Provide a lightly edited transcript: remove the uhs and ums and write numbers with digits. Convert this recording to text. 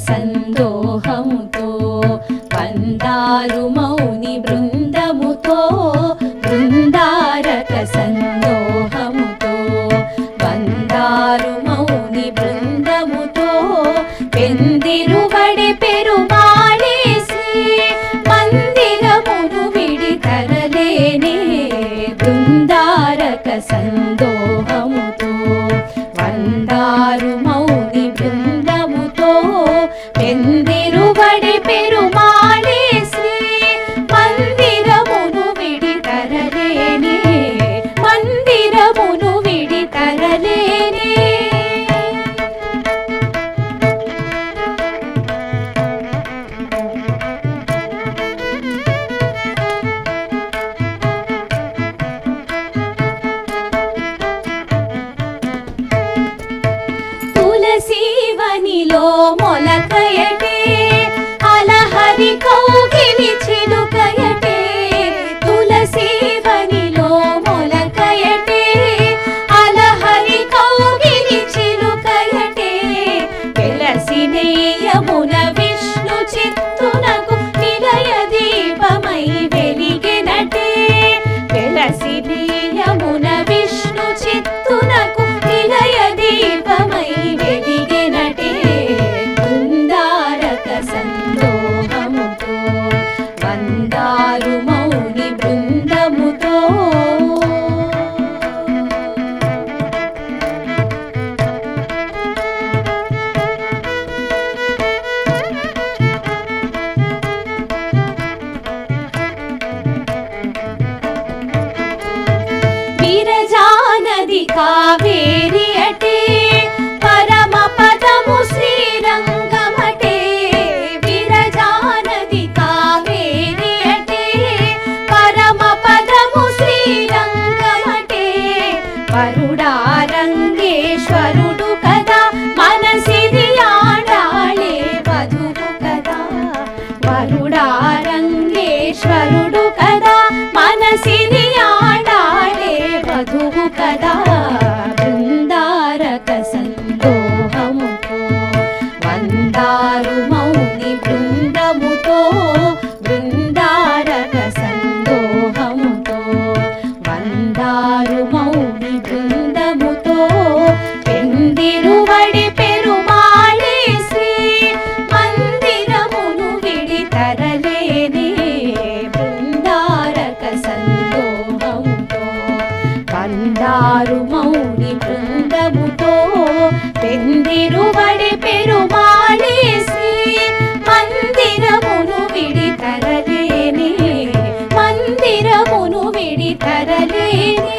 సందోహముతో వందారు మౌని బృందముతో బృందారక సందోహముతో వందారు మౌని బృందముతో పెందిరువడి పెరుమాళే శ్రీ మందిరమును విడి తరలేనే బృందారక సందోహముతో వందారు మౌని బృందముతో పెందిరువడి పెరుమాళే శ్రీ మందిరమును విడి తరలేనే మందిరమును విడి తరలేనే తులసీవనిలో మొలకయటే అలహరి కౌగిలి చిలుకయటే తులసీవనిలో మొలకయటే అలహరి కౌగిలి చిలుకయటే వెలసినేయమున విష్ణు చిత్తునకు నిలయ దీపమై వెలిగెనటే వెలసినేయమున విష్ణు చిత్తునకు నిలయ దీపమై వెలిగెనటే బృందారక సందోహముతో వందారు మౌని బృందముతో విరజానది కావేరి అటే పరమ పదము శ్రీరంగమటే విరజానది కావేరి అటే పరమ పదము శ్రీరంగమటే వరుడారంగేశ్వరుడు కదా మనసిది ఆడాళే వధువు కదా వరుడారంగేశ్వరుడు కదా మనసిది ఆడాళే వధువు కదా బృందారక సందోహముతో వందారు మౌని బృందముతో బృందారక సందోహముతో వందారు మౌని బృందముతో పెందిరువడి పెరుమాళే శ్రీ మందిరమును విడి తరలేనే బృందారక సందోహముతో వందారు మౌని బృందముతో పెందిరువడి పెరుమాళే శ్రీ మందిరమును విడి తరలేనే మందిరమును విడి తరలేనే